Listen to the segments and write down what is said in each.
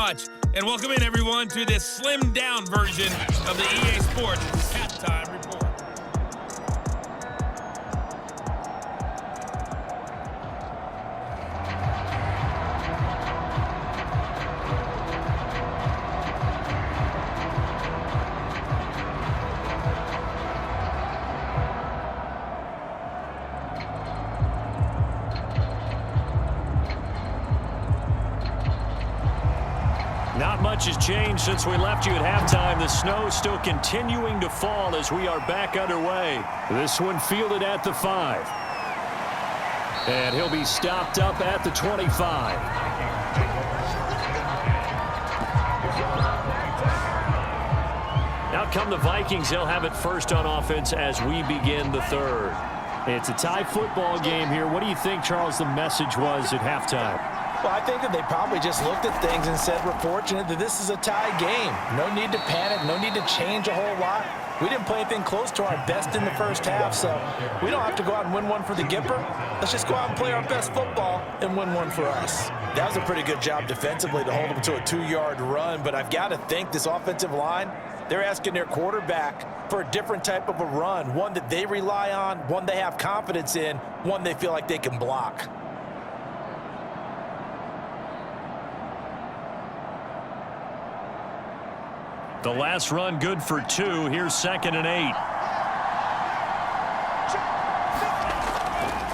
much. And welcome in, everyone, to this slimmed-down version of the EA Sports Halftime Report. Not much has changed since we left you at halftime. The snow still continuing to fall as we are back underway. This one fielded at the 5. And he'll be stopped up at the 25. Out come the Vikings. They'll have it first on offense as we begin the third. It's a tie football game here. What do you think, Charles, the message was at halftime? Well, I think that they probably just looked at things and said, we're fortunate that this is a tie game. No need to panic, no need to change a whole lot. We didn't play anything close to our best in the first half, so we don't have to go out and win one for the Gipper. Let's just go out and play our best football and win one for us. That was a pretty good job defensively to hold them to a 2-yard run, but I've got to think this offensive line, they're asking their quarterback for a different type of a run, one that they rely on, one they have confidence in, one they feel like they can block. The last run good for 2. Here's 2nd and 8.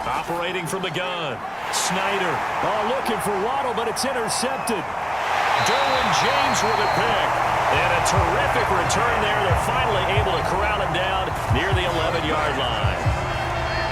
Operating from the gun. Snyder. Oh, looking for Waddle, but it's intercepted. Derwin James with a pick. And a terrific return there. They're finally able to corral him down near the 11-yard line.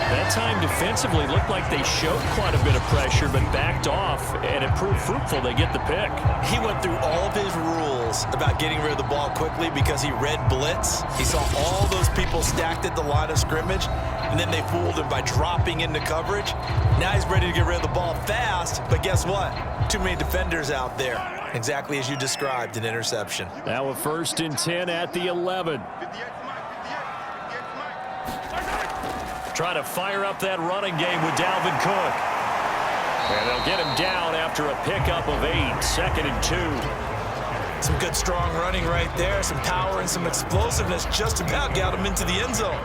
That time defensively looked like they showed quite a bit of pressure but backed off, and it proved fruitful. They get the pick. He went through all of his rules about getting rid of the ball quickly because he read blitz. He saw all those people stacked at the line of scrimmage, and then they fooled him by dropping into coverage. Now he's ready to get rid of the ball fast, but guess what? Too many defenders out there. Exactly as you described, an interception. Now a 1st and 10 at the 11. Trying to fire up that running game with Dalvin Cook. And they'll get him down after a pickup of 8. 2nd and 2. Some good, strong running right there. Some power and some explosiveness just about got him into the end zone.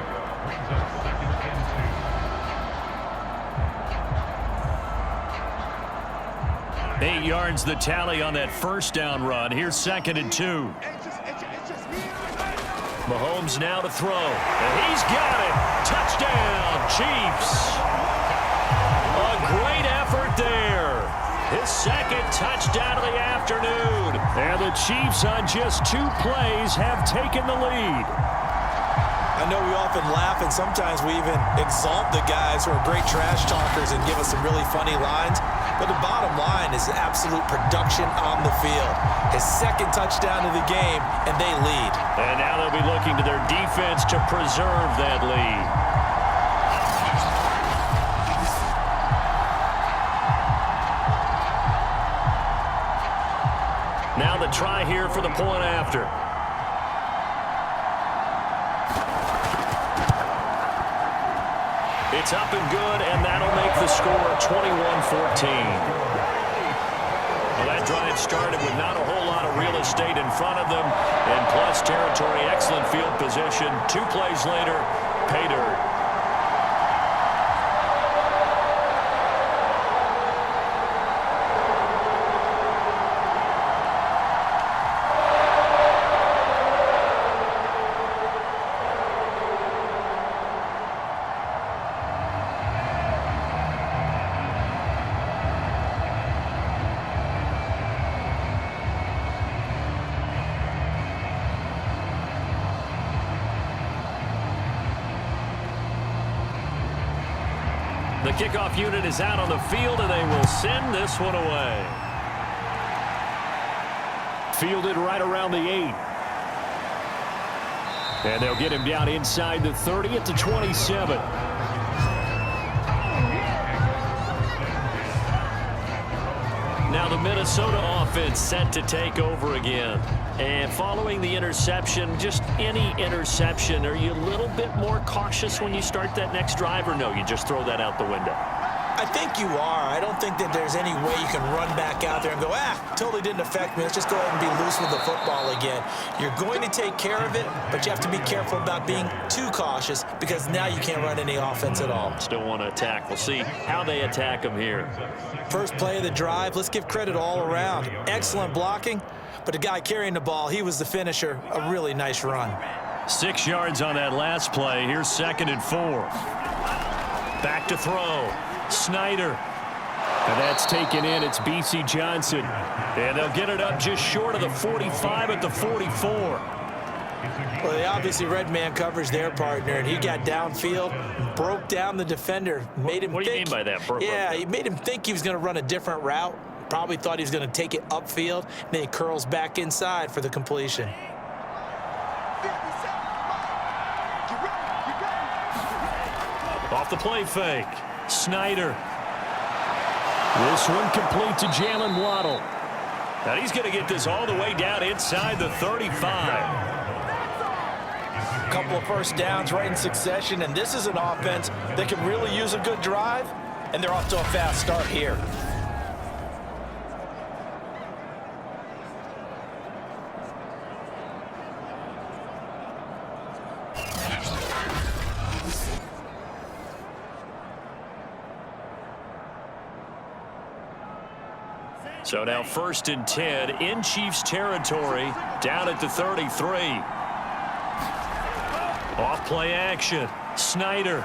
Eight yards the tally on that first down run. Here's 2nd and 2. Mahomes now to throw. And he's got it. Touchdown, Chiefs. A great effort there. His 2nd touchdown of the afternoon. And the Chiefs on just 2 plays have taken the lead. I know we often laugh and sometimes we even exalt the guys who are great trash talkers and give us some really funny lines. But the bottom line is absolute production on the field. His 2nd touchdown of the game, and they lead. And now they'll be looking to their defense to preserve that lead. Now the try here for the point after. It's up and good, and that'll make the score 21-14. Well, that drive started with not a whole lot of real estate in front of them, and plus territory, excellent field position. 2 plays later, pay dirt. The kickoff unit is out on the field, and they will send this one away. Fielded right around the 8. And they'll get him down inside the 30 at the 27. Now the Minnesota offense set to take over again. And following the interception, just any interception, are you a little bit more cautious when you start that next drive, or no, you just throw that out the window? I think you are. I don't think that there's any way you can run back out there and go, totally didn't affect me. Let's just go ahead and be loose with the football again. You're going to take care of it, but you have to be careful about being too cautious because now you can't run any offense at all. Still want to attack. We'll see how they attack them here. First play of the drive, let's give credit all around. Excellent blocking, but the guy carrying the ball, he was the finisher. A really nice run. 6 yards on that last play. Here's 2nd and 4. Back to throw. Snyder. And that's taken in. It's B.C. Johnson. And they'll get it up just short of the 45 at the 44. Well, they obviously read man coverage their partner, and he got downfield, broke down the defender, made him What do you mean by that? Yeah, he made him think he was going to run a different route. Probably thought he was going to take it upfield. Then he curls back inside for the completion. Off the play fake. Snyder. This one complete to Jalen Waddle. Now he's going to get this all the way down inside the 35. A couple of first downs right in succession, and this is an offense that can really use a good drive, and they're off to a fast start here. So now 1st and 10 in Chiefs territory, down at the 33. Off play action. Snyder.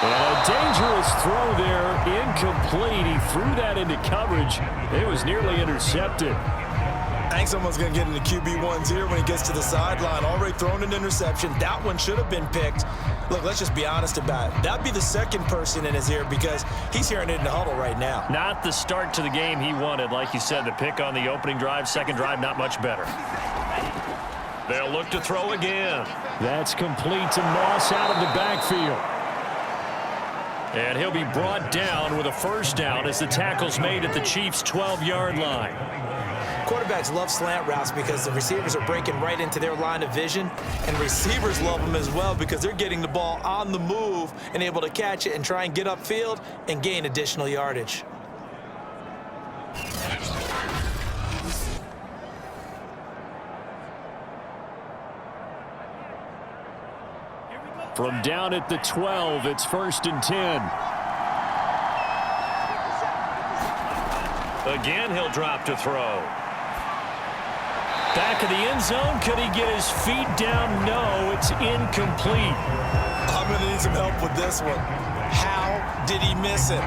And a dangerous throw there, incomplete. He threw that into coverage. It was nearly intercepted. I think someone's going to get into QB1s here when he gets to the sideline. Already thrown an interception. That one should have been picked. Look, let's just be honest about it. That'd be the second person in his ear because he's hearing it in the huddle right now. Not the start to the game he wanted. Like you said, the pick on the opening drive, second drive, not much better. They'll look to throw again. That's complete to Moss out of the backfield. And he'll be brought down with a first down as the tackle's made at the Chiefs' 12-yard line. Quarterbacks love slant routes because the receivers are breaking right into their line of vision, and receivers love them as well because they're getting the ball on the move and able to catch it and try and get upfield and gain additional yardage. From down at the 12, it's 1st and 10. Again, he'll drop to throw. Back of the end zone. Could he get his feet down? No, it's incomplete. I'm going to need some help with this one. How did he miss it?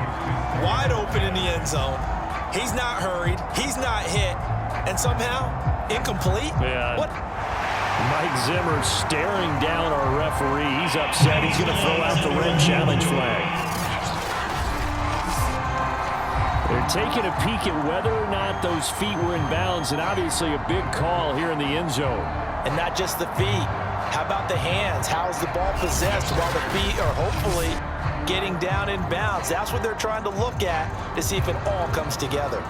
Wide open in the end zone. He's not hurried. He's not hit. And somehow, incomplete? Yeah. What? Mike Zimmer staring down our referee. He's upset. He's going to throw out the red challenge flag. They're taking a peek at whether or not those feet were in bounds, and obviously a big call here in the end zone. And not just the feet. How about the hands? How's the ball possessed while the feet are hopefully getting down in bounds? That's what they're trying to look at to see if it all comes together.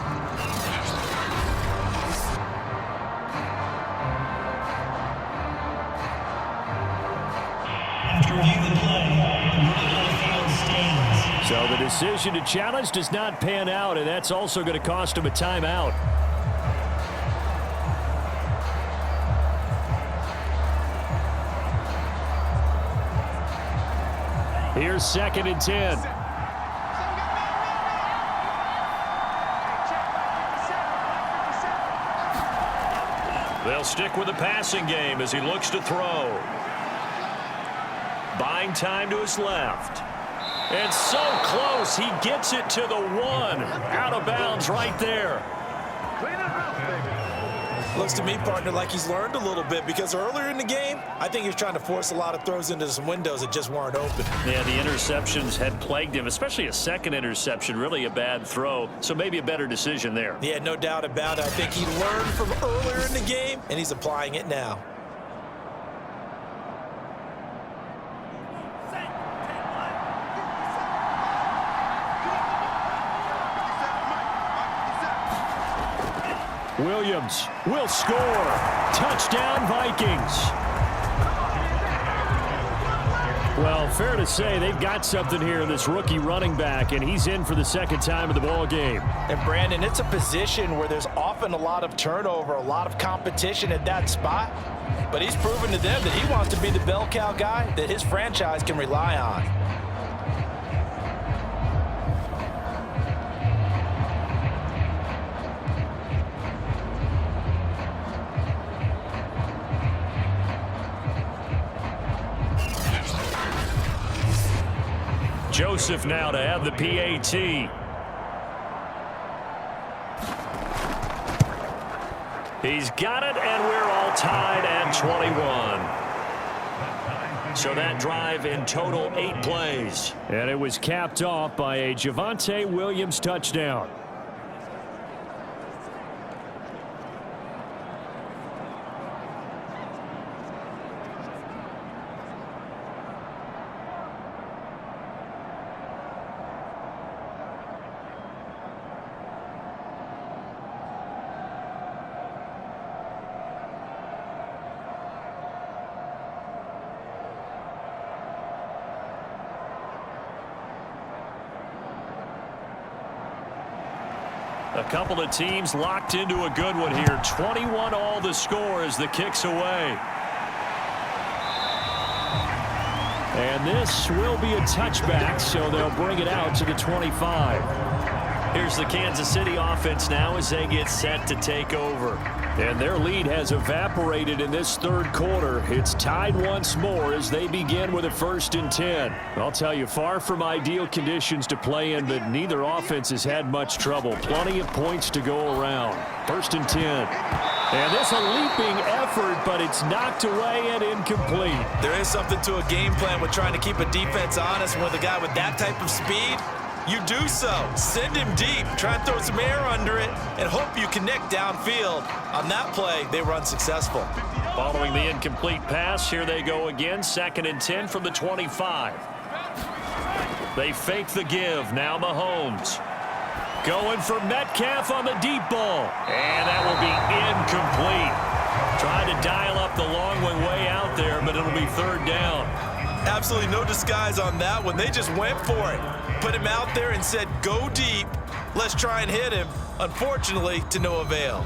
So the decision to challenge does not pan out, and that's also going to cost him a timeout. Here's 2nd and 10. They'll stick with the passing game as he looks to throw. Buying time to his left. And so close, he gets it to the 1. Out of bounds right there. Looks to me, partner, like he's learned a little bit because earlier in the game, I think he was trying to force a lot of throws into some windows that just weren't open. Yeah, the interceptions had plagued him, especially a second interception, really a bad throw, so maybe a better decision there. Yeah, no doubt about it. I think he learned from earlier in the game, and he's applying it now. Williams will score. Touchdown, Vikings. Well, Well, fair to say they've got something here in this rookie running back, and he's in for the second time in the ball game. And, Brandon, it's a position where there's often a lot of turnover, a lot of competition at that spot. But he's proven to them that he wants to be the bell cow guy that his franchise can rely on. Joseph now to have the PAT. He's got it, and we're all tied at 21. So that drive in total 8 plays. And it was capped off by a Javonte Williams touchdown. A couple of teams locked into a good one here. 21 all the score as the kick's away. And this will be a touchback, so they'll bring it out to the 25. Here's the Kansas City offense now as they get set to take over. And their lead has evaporated in this third quarter. It's tied once more as they begin with a 1st and 10. I'll tell you, far from ideal conditions to play in, but neither offense has had much trouble. Plenty of points to go around. 1st and 10. And this a leaping effort, but it's knocked away and incomplete. There is something to a game plan with trying to keep a defense honest. With a guy with that type of speed, you do so. Send him deep. Try and throw some air under it and hope you connect downfield. On that play, they were unsuccessful. Following the incomplete pass, here they go again. 2nd and 10 from the 25. They fake the give. Now Mahomes. Going for Metcalf on the deep ball. And that will be incomplete. Trying to dial up the long way out there, but it'll be 3rd down. Absolutely no disguise on that one. They just went for it. Put him out there and said, go deep. Let's try and hit him. Unfortunately, to no avail.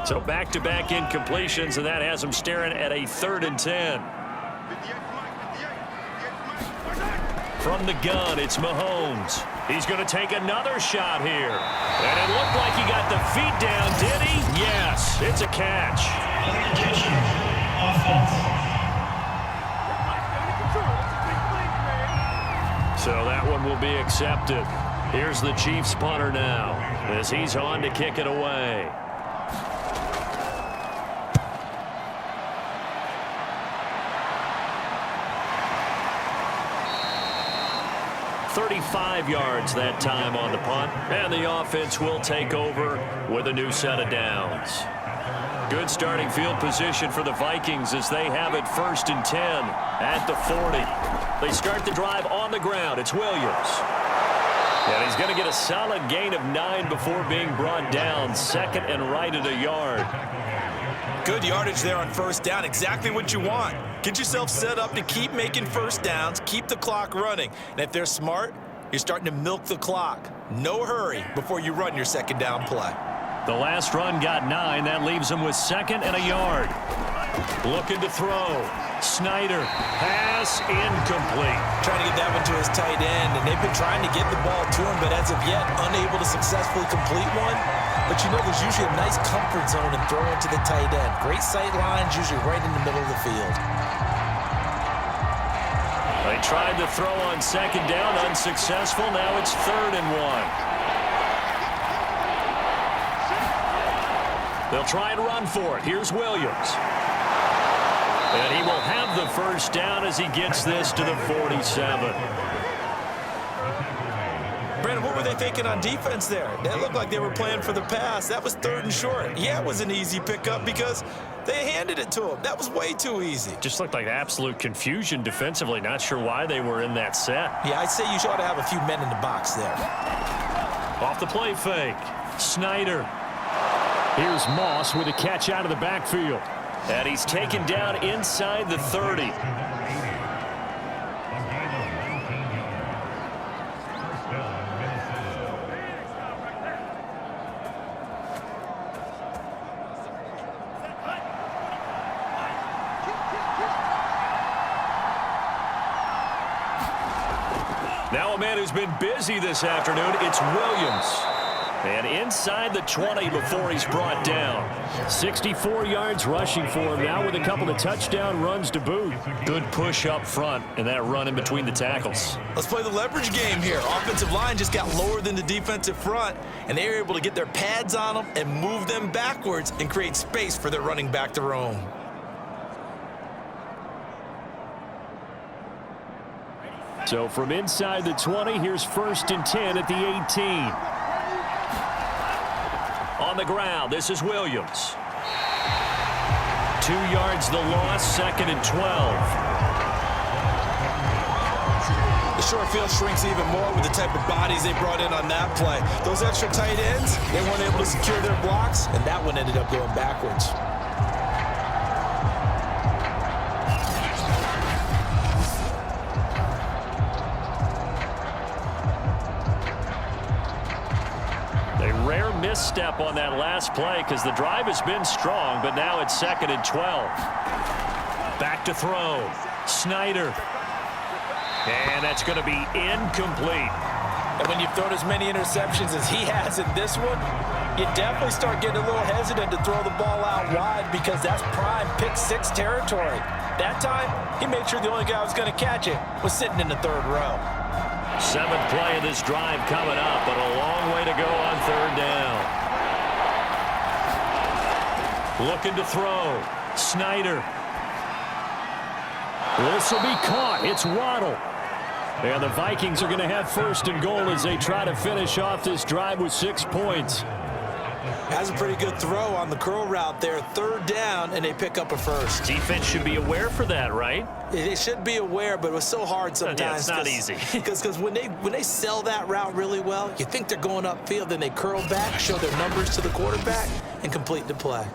So back-to-back incompletions, and that has him staring at a 3rd and 10. From the gun, it's Mahomes. He's going to take another shot here. And it looked like he got the feet down, did he? Yes, it's a catch. So that one will be accepted. Here's the Chiefs punter now as he's on to kick it away. "35 yards that time on the punt, and the offense will take over with a new set of downs. Good starting field position for the Vikings as they have it 1st and 10 at the 40. They start the drive on the ground. It's Williams. And he's going to get a solid gain of 9 before being brought down. 2nd and right at a yard. Good yardage there on 1st down. Exactly what you want. Get yourself set up to keep making 1st downs, keep the clock running. And if they're smart, you're starting to milk the clock. No hurry before you run your 2nd down play. The last run got 9. That leaves him with 2nd and a yard. Looking to throw. Snyder. Pass incomplete. Trying to get that one to his tight end, and they've been trying to get the ball to him, but as of yet, unable to successfully complete one. But you know, there's usually a nice comfort zone in throwing to the tight end. Great sight lines, usually right in the middle of the field. They tried to throw on 2nd down, unsuccessful. Now it's 3rd and 1. They'll try and run for it. Here's Williams. And he will have the 1st down as he gets this to the 47. Brandon, what were they thinking on defense there? That looked like they were playing for the pass. That was 3rd and short. Yeah, it was an easy pickup because they handed it to him. That was way too easy. Just looked like absolute confusion defensively. Not sure why they were in that set. Yeah, I'd say you ought to have a few men in the box there. Off the play fake. Snyder. Here's Moss with a catch out of the backfield. And he's taken down inside the 30. Now a man who's been busy this afternoon, it's Williams. And inside the 20 before he's brought down. 64 yards rushing for him now with a couple of touchdown runs to boot. Good push up front and that run in between the tackles. Let's play the leverage game here. Offensive line just got lower than the defensive front, and they were able to get their pads on them and move them backwards and create space for their running back to roam. So from inside the 20, here's 1st and 10 at the 18. On the ground, this is Williams. 2 yards the loss, 2nd and 12. The short field shrinks even more with the type of bodies they brought in on that play. Those extra tight ends, they weren't able to secure their blocks, and that one ended up going backwards. Rare misstep on that last play because the drive has been strong, but now it's 2nd and 12. Back to throw. Snyder. And that's going to be incomplete. And when you've thrown as many interceptions as he has in this one, you definitely start getting a little hesitant to throw the ball out wide because that's prime pick 6 territory. That time, he made sure the only guy who was going to catch it was sitting in the 3rd row. 7th play of this drive coming up, but a long way to go on 3rd down. Looking to throw. Snyder. This will be caught. It's Waddle. And the Vikings are going to have 1st and goal as they try to finish off this drive with 6 points. Has a pretty good throw on the curl route there. 3rd down, and they pick up a 1st. Defense should be aware for that, right? They should be aware, but it was so hard sometimes. Yeah, it's not easy. Because when they sell that route really well, you think they're going upfield, then they curl back, show their numbers to the quarterback, and complete the play.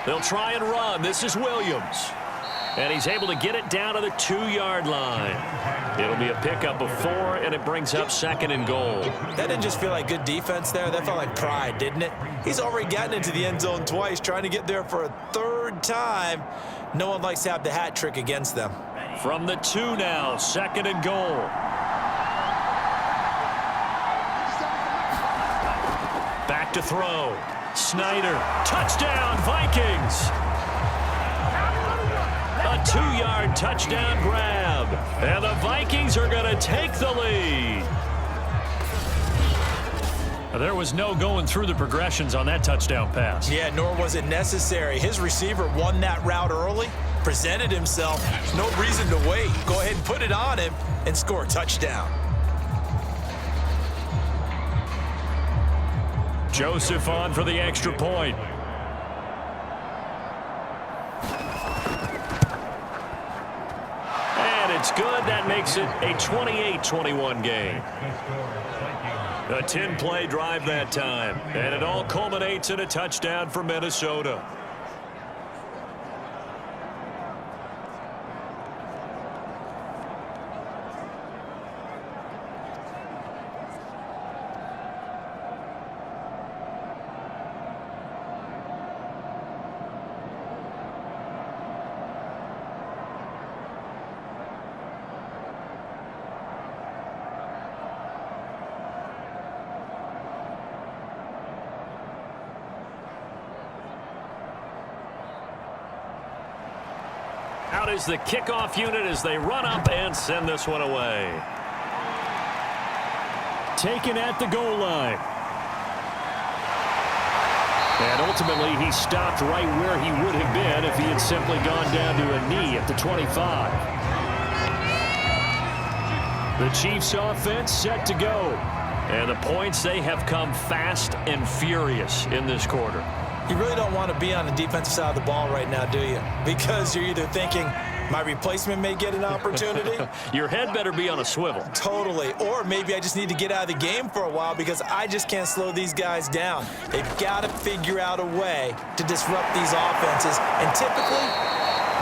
They'll try and run. This is Williams. And he's able to get it down to the 2-yard line. It'll be a pickup of 4, and it brings up 2nd and goal. That didn't just feel like good defense there. That felt like pride, didn't it? He's already gotten into the end zone twice, trying to get there for a 3rd time. No one likes to have the hat trick against them. From the 2 now, 2nd and goal. Back to throw. Snyder. Touchdown, Vikings. A 2-yard touchdown grab. And the Vikings are going to take the lead. There was no going through the progressions on that touchdown pass. Yeah, nor was it necessary. His receiver won that route early, presented himself. No reason to wait. Go ahead and put it on him and score a touchdown. Joseph on for the extra point. And it's good. That makes it a 28-21 game. A 10-play drive that time. And it all culminates in a touchdown for Minnesota. Out is the kickoff unit as they run up and send this one away. Taken at the goal line. And ultimately, he stopped right where he would have been if he had simply gone down to a knee at the 25. The Chiefs offense set to go. And the points, they have come fast and furious in this quarter. You really don't want to be on the defensive side of the ball right now, do you? Because you're either thinking, my replacement may get an opportunity. Your head better be on a swivel. Totally. Or maybe I just need to get out of the game for a while because I just can't slow these guys down. They've got to figure out a way to disrupt these offenses. And typically,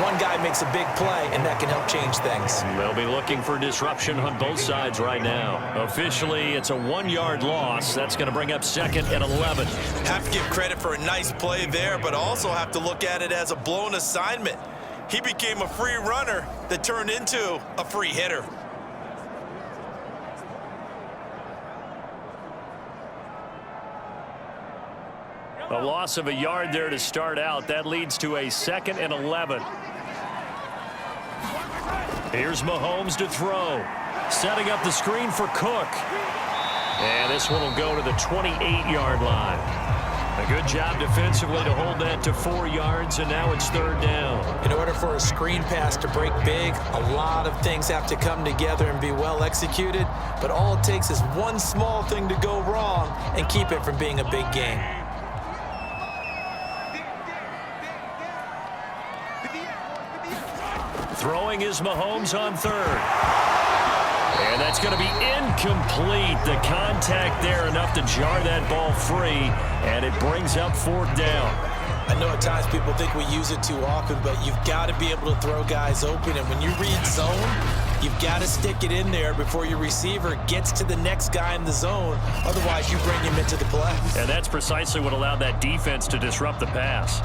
one guy makes a big play, and that can help change things. They'll be looking for disruption on both sides right now. Officially, it's a 1-yard loss. That's going to bring up 2nd and 11. Have to give credit for a nice play there, but also have to look at it as a blown assignment. He became a free runner that turned into a free hitter. A loss of a yard there to start out. That leads to a 2nd and 11. Here's Mahomes to throw. Setting up the screen for Cook. And this one will go to the 28-yard line. A good job defensively to hold that to 4 yards, and now it's 3rd down. In order for a screen pass to break big, a lot of things have to come together and be well executed, but all it takes is one small thing to go wrong and keep it from being a big game. Throwing is Mahomes on 3rd. And that's going to be incomplete. The contact there enough to jar that ball free, and it brings up 4th down. I know at times people think we use it too often, but you've got to be able to throw guys open. And when you read zone, you've got to stick it in there before your receiver gets to the next guy in the zone. Otherwise, you bring him into the play. And that's precisely what allowed that defense to disrupt the pass.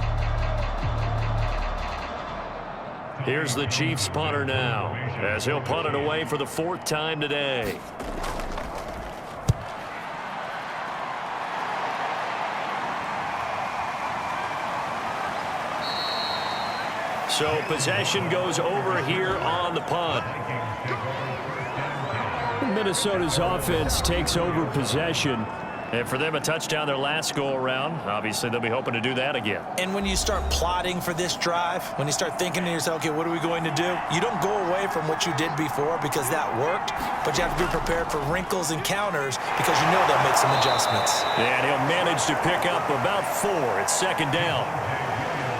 Here's the Chiefs punter now, as he'll punt it away for the 4th time today. So possession goes over here on the punt. Minnesota's offense takes over possession. And for them, a touchdown their last go-around. Obviously, they'll be hoping to do that again. And when you start plotting for this drive, when you start thinking to yourself, okay, what are we going to do? You don't go away from what you did before because that worked, but you have to be prepared for wrinkles and counters because you know they'll make some adjustments. And he'll manage to pick up about 4. It's 2nd down.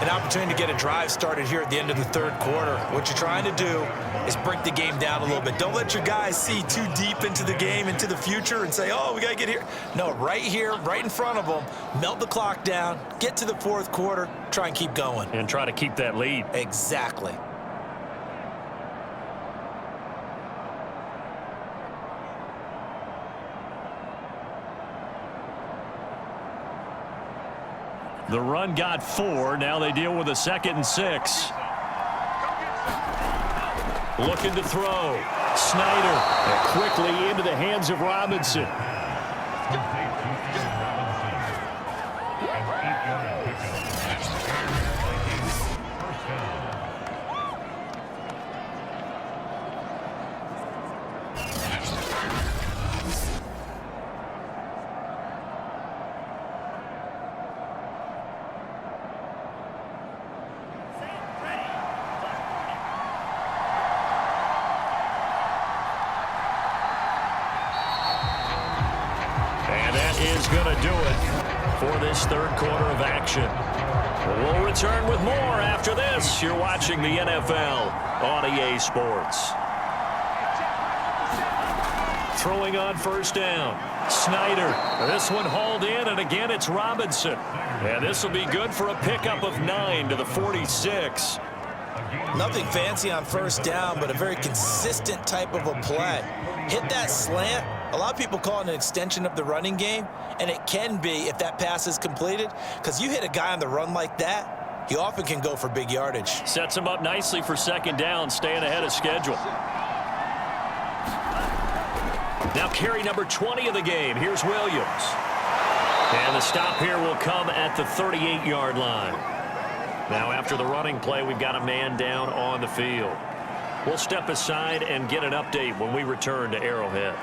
An opportunity to get a drive started here at the end of the 3rd quarter. What you're trying to do is break the game down a little bit. Don't let your guys see too deep into the game, into the future, and say, oh, we got to get here. No, right here, right in front of them, melt the clock down, get to the 4th quarter, try and keep going. And try to keep that lead. Exactly. The run got 4. Now they deal with a 2nd and 6. Looking to throw. Snyder. And quickly into the hands of Robinson. Is going to do it for this 3rd quarter of action. We'll return with more after this. You're watching the NFL on EA Sports. Throwing on 1st down. Snyder. This one hauled in, and again it's Robinson. And this will be good for a pickup of 9 to the 46. Nothing fancy on 1st down, but a very consistent type of a play. Hit that slant. A lot of people call it an extension of the running game, and it can be if that pass is completed, because you hit a guy on the run like that, he often can go for big yardage. Sets him up nicely for 2nd down, staying ahead of schedule. Now carry number 20 of the game. Here's Williams. And the stop here will come at the 38-yard line. Now after the running play, we've got a man down on the field. We'll step aside and get an update when we return to Arrowhead.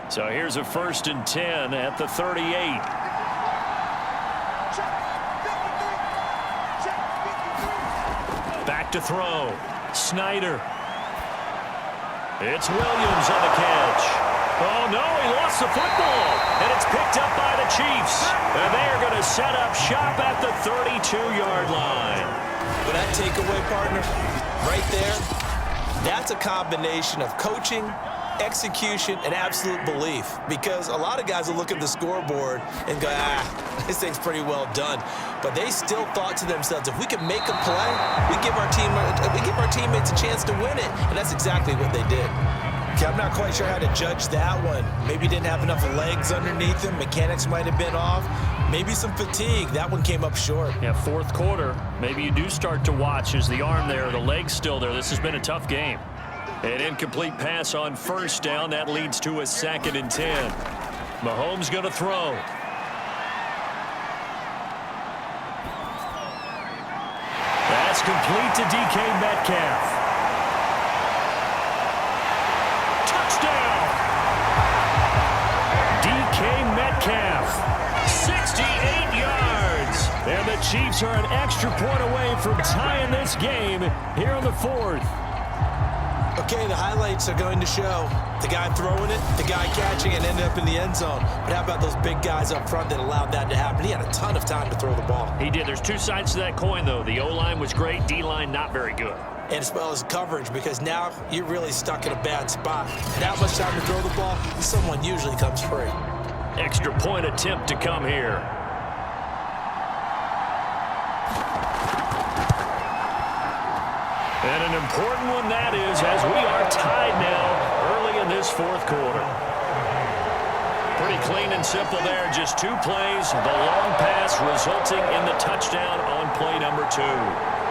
So here's a 1st and 10 at the 38. Back to throw. Snyder. It's Williams on the catch. Oh, no, he lost the football. And it's picked up by the Chiefs. And they are going to set up shop at the 32-yard line. But that takeaway, partner, right there, that's a combination of coaching, execution, and absolute belief. Because a lot of guys will look at the scoreboard and go, this thing's pretty well done. But they still thought to themselves, if we can make a play, we give our teammates a chance to win it. And that's exactly what they did. Okay, I'm not quite sure how to judge that one. Maybe didn't have enough legs underneath him. Mechanics might have been off. Maybe some fatigue. That one came up short. Yeah, fourth quarter. Maybe you do start to watch as the arm there, the leg's still there. This has been a tough game. An incomplete pass on first down. That leads to a 2nd and 10. Mahomes going to throw. That's complete to DK Metcalf. Touchdown! DK Metcalf, 68 yards. And the Chiefs are an extra point away from tying this game here in the 4th. Okay, the highlights are going to show the guy throwing it, the guy catching it, and ended up in the end zone. But how about those big guys up front that allowed that to happen? He had a ton of time to throw the ball. He did. There's two sides to that coin, though. The O-line was great. D-line not very good. And as well as coverage, because now you're really stuck in a bad spot. That much time to throw the ball, someone usually comes free. Extra point attempt to come here. And an important one that is, as we are tied now early in this 4th quarter. Pretty clean and simple there. Just 2 plays. The long pass resulting in the touchdown on play number 2.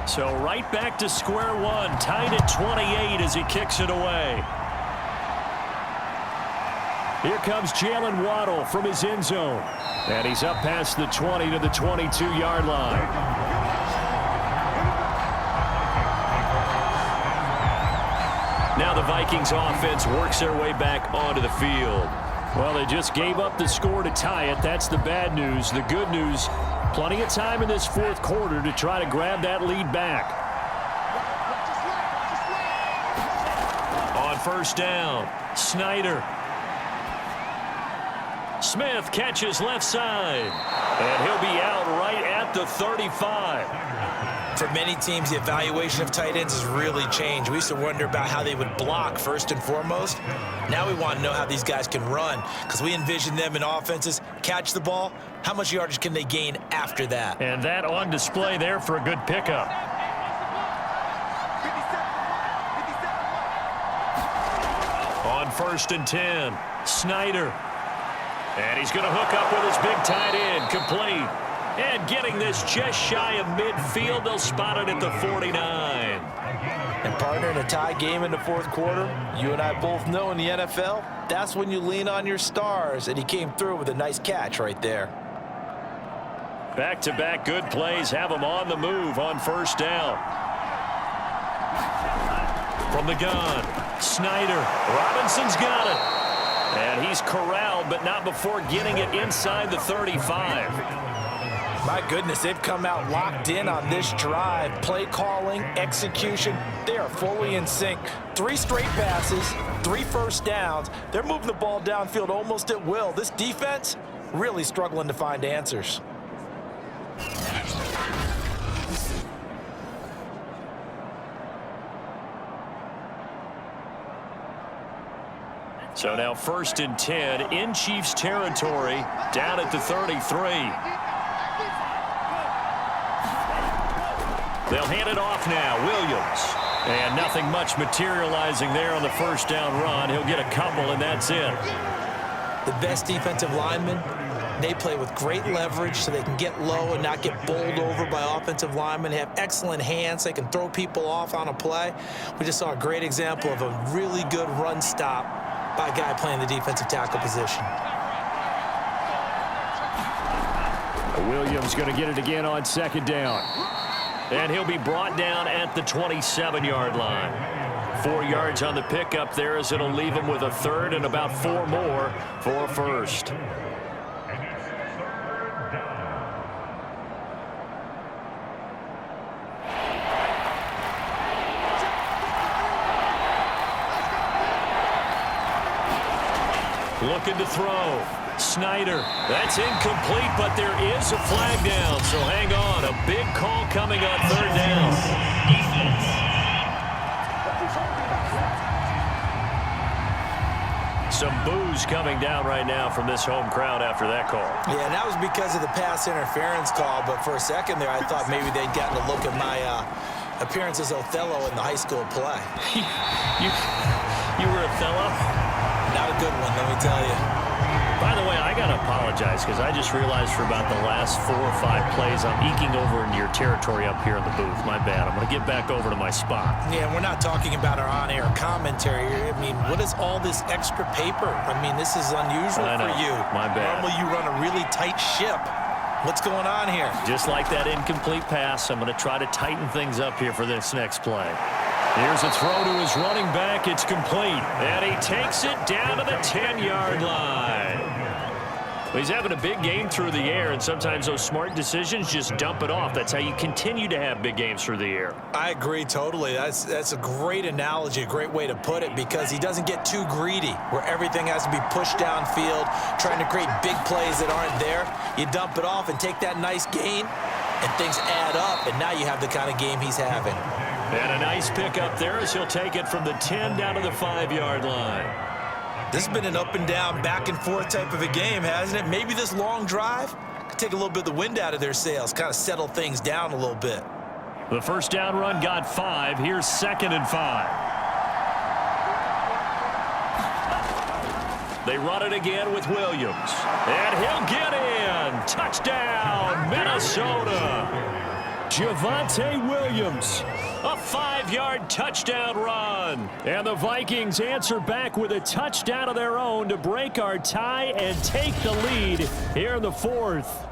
So right back to square one, tied at 28 as he kicks it away. Here comes Jalen Waddle from his end zone. And he's up past the 20 to the 22-yard line. Now the Vikings offense works their way back onto the field. Well, they just gave up the score to tie it. That's the bad news. The good news, plenty of time in this 4th quarter to try to grab that lead back. On first down, Snyder. Smith catches left side. And he'll be out right at the 35. For many teams, the evaluation of tight ends has really changed. We used to wonder about how they would block first and foremost. Now we want to know how these guys can run, because we envision them in offenses catch the ball. How much yardage can they gain after that? And that on display there for a good pickup. On 1st and 10, Snyder. And he's going to hook up with his big tight end, complete. And getting this just shy of midfield, they'll spot it at the 49. And partner, in a tie game in the 4th quarter, you and I both know in the NFL, that's when you lean on your stars, and he came through with a nice catch right there. Back-to-back good plays have him on the move on first down. From the gun, Snyder. Robinson's got it. And he's corralled, but not before getting it inside the 35. My goodness, they've come out locked in on this drive. Play calling, execution, they are fully in sync. 3 straight passes, 3 first downs. They're moving the ball downfield almost at will. This defense really struggling to find answers. So now 1st and 10 in Chiefs territory, down at the 33. They'll hand it off now, Williams. And nothing much materializing there on the first down run. He'll get a couple, and that's it. The best defensive lineman They play with great leverage so they can get low and not get bowled over by offensive linemen. They have excellent hands. They can throw people off on a play. We just saw a great example of a really good run stop by a guy playing the defensive tackle position. Williams going to get it again on second down. And he'll be brought down at the 27-yard line. 4 yards on the pickup there as it'll leave him with a third and about 4 more for a first. Looking to throw. Snyder. That's incomplete, but there is a flag down, so hang on. A big call coming on third down. Some boos coming down right now from this home crowd after that call. Yeah, and that was because of the pass interference call, but for a second there I thought maybe they'd gotten a look at my appearance as Othello in the high school play. You were Othello? Not a good one, let me tell you. By the way, I got to apologize because I just realized for about the last 4 or 5 plays I'm eking over into your territory up here in the booth. My bad. I'm going to get back over to my spot. Yeah, we're not talking about our on-air commentary. I mean, what is all this extra paper? I mean, this is unusual for you. My bad. Normally you run a really tight ship. What's going on here? Just like that incomplete pass, I'm going to try to tighten things up here for this next play. Here's a throw to his running back. It's complete. And he takes it down to the 10-yard line. He's having a big game through the air, and sometimes those smart decisions just dump it off. That's how you continue to have big games through the air. I agree totally. That's a great analogy, a great way to put it, because he doesn't get too greedy where everything has to be pushed downfield, trying to create big plays that aren't there. You dump it off and take that nice gain, and things add up, and now you have the kind of game he's having. And a nice pickup there as he'll take it from the 10 down to the 5-yard line. This has been an up and down, back and forth type of a game, hasn't it? Maybe this long drive could take a little bit of the wind out of their sails, kind of settle things down a little bit. The first down run got 5. Here's 2nd and 5. They run it again with Williams. And he'll get in. Touchdown, Minnesota. Javonte Williams, a 5-yard touchdown run. And the Vikings answer back with a touchdown of their own to break our tie and take the lead here in the 4th.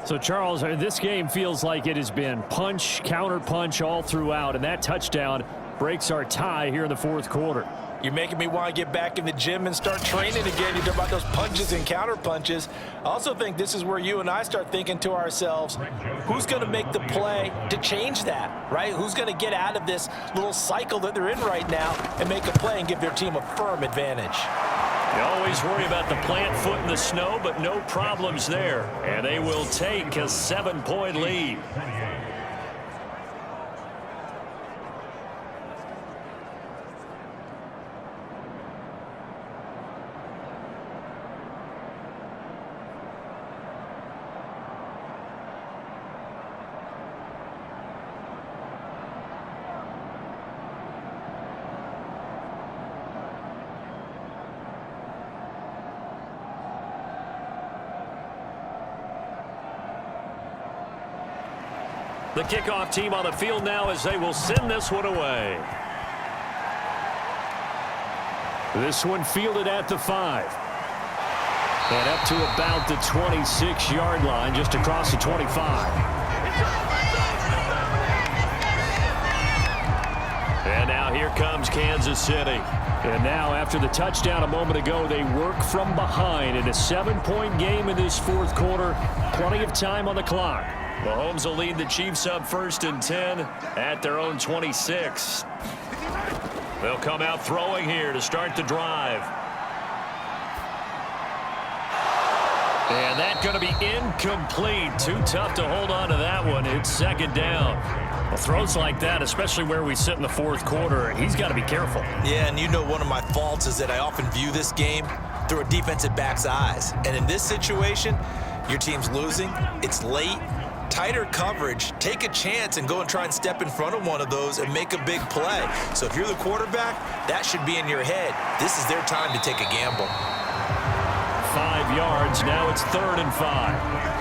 So, Charles, this game feels like it has been punch, counter punch all throughout, and that touchdown breaks our tie here in the 4th quarter. You're making me want to get back in the gym and start training again. You talk about those punches and counter punches. I also think this is where you and I start thinking to ourselves, who's going to make the play to change that, right? Who's going to get out of this little cycle that they're in right now and make a play and give their team a firm advantage? You always worry about the plant foot in the snow, but no problems there. And they will take a 7-point lead. The kickoff team on the field now as they will send this one away. This one fielded at the 5. And up to about the 26-yard line, just across the 25. And now here comes Kansas City. And now after the touchdown a moment ago, they work from behind in a 7-point game in this 4th quarter. Plenty of time on the clock. Mahomes will lead the Chiefs up 1st and 10 at their own 26. They'll come out throwing here to start the drive. And that's going to be incomplete. Too tough to hold on to that one. It's 2nd down. Well, throws like that, especially where we sit in the 4th quarter, he's got to be careful. Yeah, and you know one of my faults is that I often view this game through a defensive back's eyes. And in this situation, your team's losing. It's late. Tighter coverage, take a chance and go and try and step in front of one of those and make a big play. So if you're the quarterback, that should be in your head. This is their time to take a gamble. 5 yards. Now it's 3rd and 5.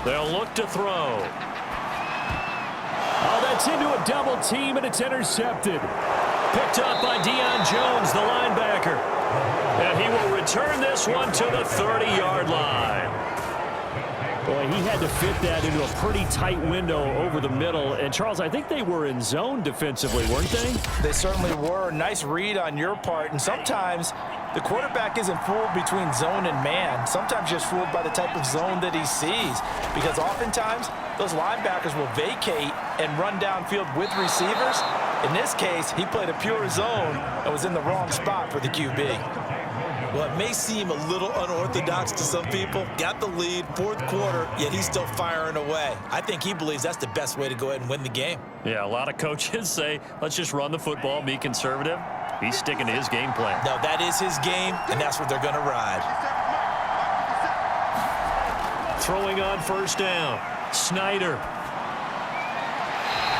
They'll look to throw. Oh, that's into a double team, and it's intercepted. Picked up by Deion Jones, the linebacker. And he will return this one to the 30-yard line. Boy, he had to fit that into a pretty tight window over the middle. And, Charles, I think they were in zone defensively, weren't they? They certainly were. Nice read on your part. And sometimes the quarterback isn't fooled between zone and man. Sometimes just fooled by the type of zone that he sees. Because oftentimes, those linebackers will vacate and run downfield with receivers. In this case, he played a pure zone and was in the wrong spot for the QB. Well, it may seem a little unorthodox to some people. Got the lead, 4th quarter, yet he's still firing away. I think he believes that's the best way to go ahead and win the game. Yeah, a lot of coaches say, let's just run the football, be conservative. He's sticking to his game plan. No, that is his game, and that's what they're going to ride. Throwing on 1st down. Snyder.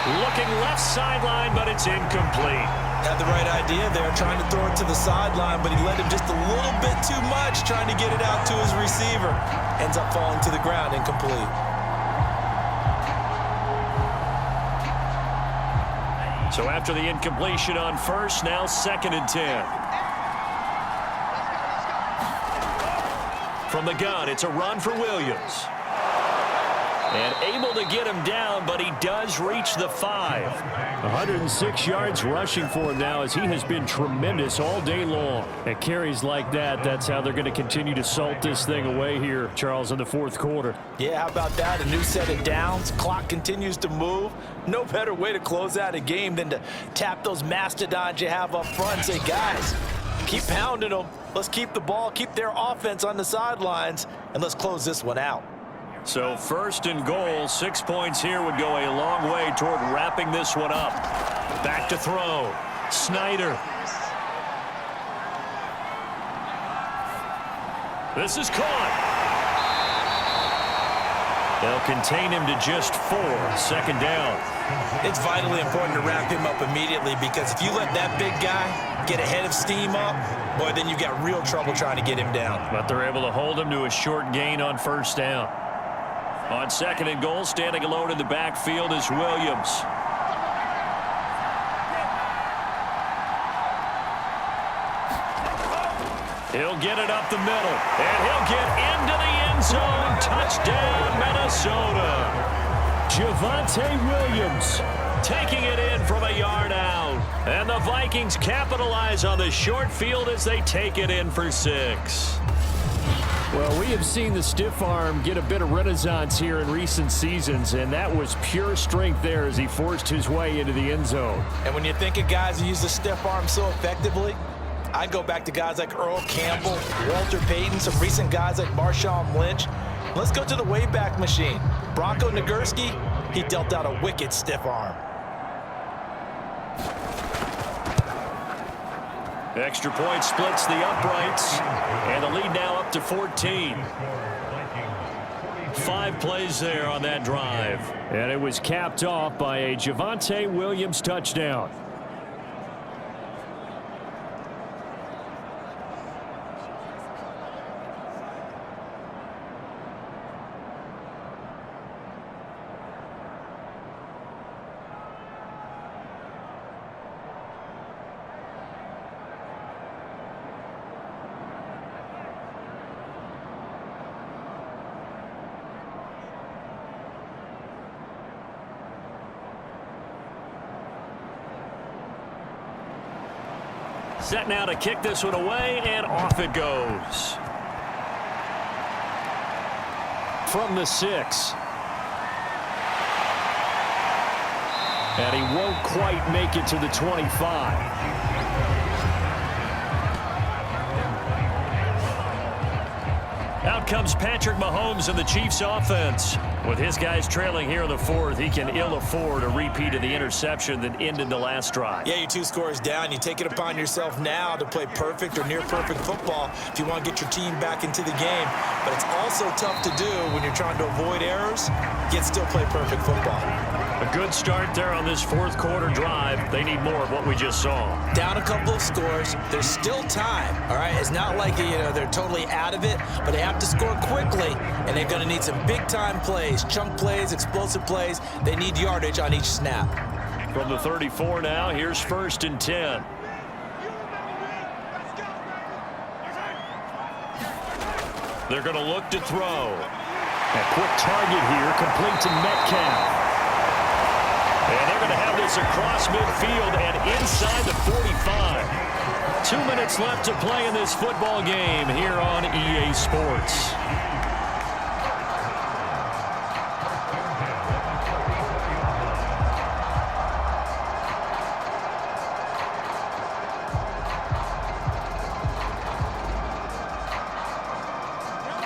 Looking left sideline, but it's incomplete. Had the right idea there, trying to throw it to the sideline, but he led him just a little bit too much, trying to get it out to his receiver. Ends up falling to the ground, incomplete. So after the incompletion on 1st, now 2nd and 10. From the gun, it's a run for Williams. And able to get him down, but he does reach the 5. 106 yards rushing for him now as he has been tremendous all day long. And carries like that, that's how they're going to continue to salt this thing away here, Charles, in the 4th quarter. Yeah, how about that? A new set of downs. Clock continues to move. No better way to close out a game than to tap those mastodons you have up front and say, guys, keep pounding them. Let's keep the ball, keep their offense on the sidelines, and let's close this one out. So 1st and goal, 6 points here would go a long way toward wrapping this one up. Back to throw. Snyder. This is caught. They'll contain him to just 4. 2nd down. It's vitally important to wrap him up immediately because if you let that big guy get ahead of steam up, boy, then you've got real trouble trying to get him down. But they're able to hold him to a short gain on 1st down. On 2nd and goal, standing alone in the backfield is Williams. He'll get it up the middle, and he'll get into the end zone. Touchdown, Minnesota. Javonte Williams taking it in from a yard out. And the Vikings capitalize on the short field as they take it in for 6. Well, we have seen the stiff arm get a bit of renaissance here in recent seasons, and that was pure strength there as he forced his way into the end zone. And when you think of guys who use the stiff arm so effectively, I go back to guys like Earl Campbell, Walter Payton, some recent guys like Marshawn Lynch. Let's go to the Wayback Machine. Bronco Nagurski, he dealt out a wicked stiff arm. Extra point splits the uprights, and the lead now up to 14. 5 plays there on that drive. And it was capped off by a Javonte Williams touchdown. Set now to kick this one away, and off it goes. From the 6. And he won't quite make it to the 25. Out comes Patrick Mahomes and the Chiefs offense. With his guys trailing here in the fourth, he can ill afford a repeat of the interception that ended the last drive. Yeah, you're 2 scores down. You take it upon yourself now to play perfect or near perfect football if you want to get your team back into the game. But it's also tough to do when you're trying to avoid errors, yet still play perfect football. A good start there on this fourth quarter drive. They need more of what we just saw. Down a couple of scores. There's still time, all right? It's not like, they're totally out of it, but they have to score quickly, and they're going to need some big-time plays, chunk plays, explosive plays. They need yardage on each snap. From the 34 now, here's 1st and 10. They're going to look to throw. A quick target here, complete to Metcalf. And they're going to have this across midfield and inside the 45. 2 minutes left to play in this football game here on EA Sports.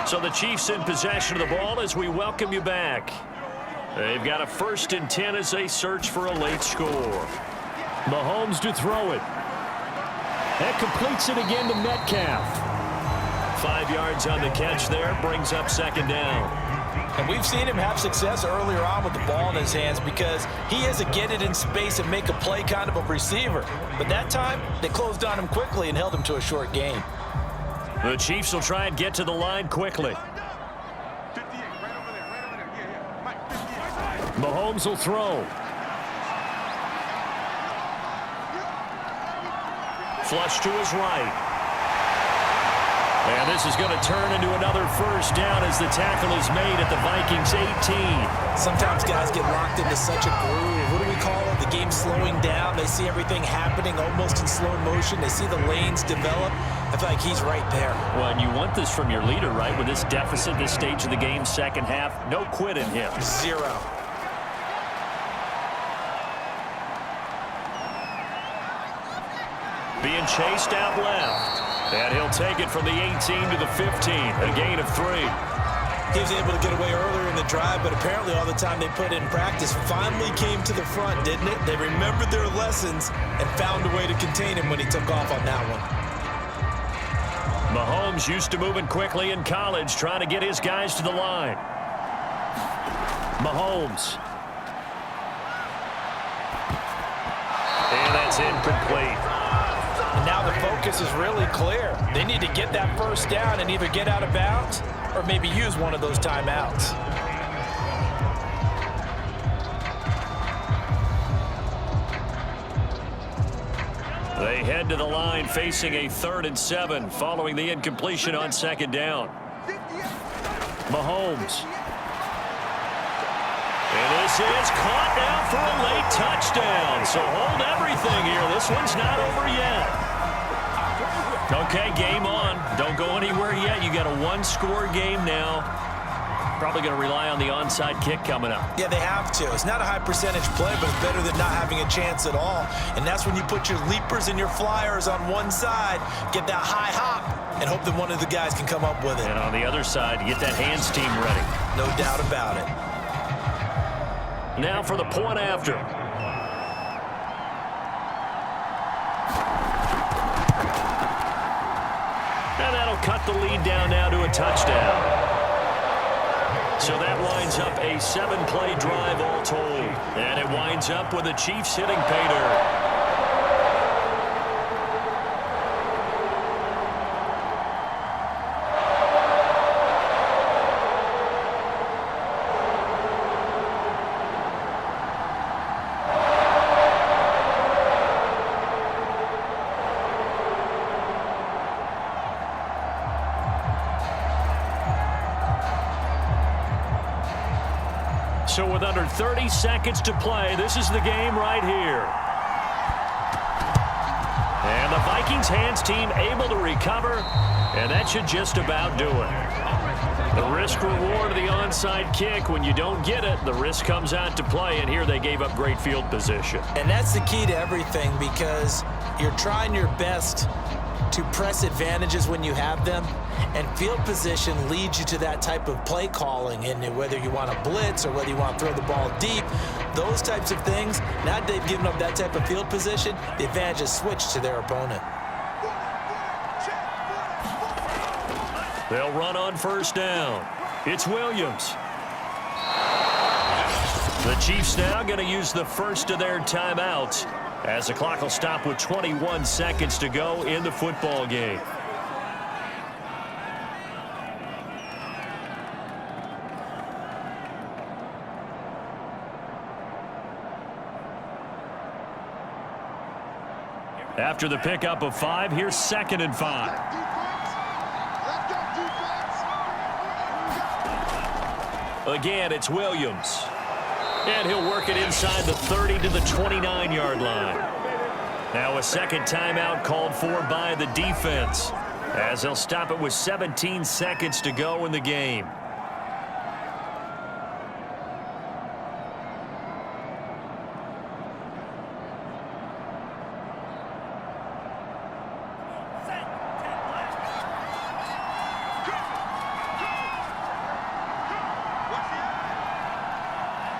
So the Chiefs in possession of the ball as we welcome you back. They've got a 1st and 10 as they search for a late score. Mahomes to throw it. That completes it again to Metcalf. 5 yards on the catch there, brings up 2nd down. And we've seen him have success earlier on with the ball in his hands because he is a get it in space and make a play kind of a receiver. But that time, they closed on him quickly and held him to a short gain. The Chiefs will try and get to the line quickly. Mahomes will throw. Flush to his right. And this is going to turn into another 1st down as the tackle is made at the Vikings 18. Sometimes guys get locked into such a groove. What do we call it? The game's slowing down. They see everything happening almost in slow motion. They see the lanes develop. I feel like he's right there. Well, and you want this from your leader, right? With this deficit, this stage of the game, second half, no quit in him. 0. Being chased out left. And he'll take it from the 18 to the 15, a gain of 3. He was able to get away earlier in the drive, but apparently all the time they put in practice finally came to the front, didn't it? They remembered their lessons and found a way to contain him when he took off on that one. Mahomes used to moving quickly in college, trying to get his guys to the line. Mahomes. And that's incomplete. And now the focus is really clear. They need to get that 1st down and either get out of bounds or maybe use one of those timeouts. They head to the line facing a 3rd and 7 following the incompletion on 2nd down. Mahomes. And this is caught now for a late touchdown. So hold everything here. This one's not over yet. Okay, game on. Don't go anywhere yet. You got a 1-score game now. Probably going to rely on the onside kick coming up. Yeah, they have to. It's not a high percentage play, but it's better than not having a chance at all. And that's when you put your leapers and your flyers on one side, get that high hop, and hope that one of the guys can come up with it. And on the other side, get that hands team ready. No doubt about it. Now for the point after. And that'll cut the lead down now to a touchdown. So that winds up a 7-play drive all told. And it winds up with the Chiefs hitting pay dirt. So with under 30 seconds to play, this is the game right here. And the Vikings hands team able to recover, and that should just about do it. The risk reward of the onside kick, when you don't get it, the risk comes out to play, and here they gave up great field position. And that's the key to everything, because you're trying your best to press advantages when you have them, and field position leads you to that type of play calling, and whether you want to blitz or whether you want to throw the ball deep, those types of things. Now that they've given up that type of field position, the advantage is switched to their opponent. They'll run on first down. It's Williams. The Chiefs now going to use the first of their timeouts as the clock will stop with 21 seconds to go in the football game. After the pickup of 5, here's 2nd and 5. Again, it's Williams. And he'll work it inside the 30 to the 29-yard line. Now a second timeout called for by the defense, as they'll stop it with 17 seconds to go in the game.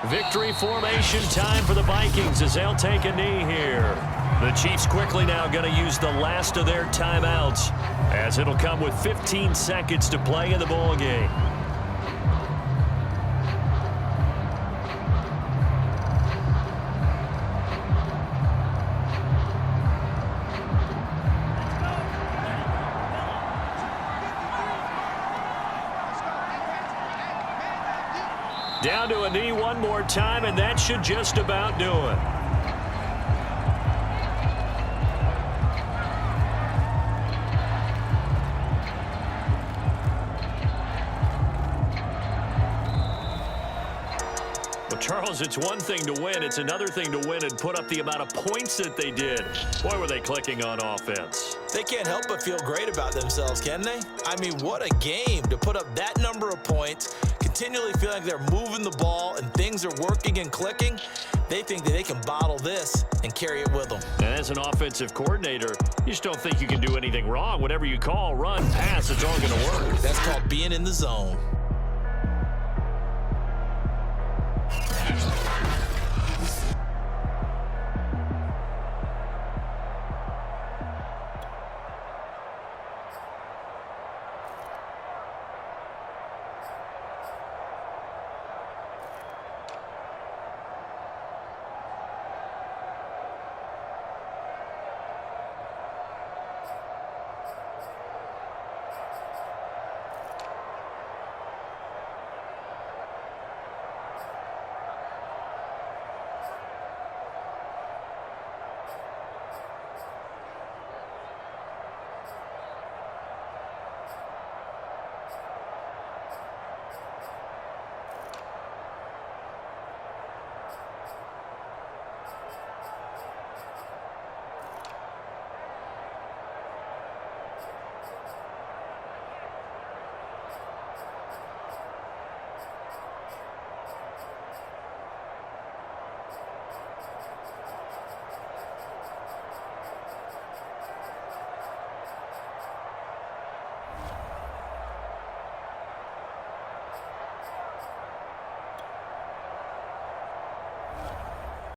Victory formation time for the Vikings as they'll take a knee here. The Chiefs quickly now going to use the last of their timeouts, as it'll come with 15 seconds to play in the ball game. Down to a knee one more time, and that should just about do it. Well, Charles, it's one thing to win. It's another thing to win and put up the amount of points that they did. Boy, were they clicking on offense. They can't help but feel great about themselves, can they? I mean, what a game to put up that number of points, continually feeling like they're moving the ball and things are working and clicking. They think that they can bottle this and carry it with them. And as an offensive coordinator, you just don't think you can do anything wrong. Whatever you call, run, pass, it's all going to work. That's called being in the zone.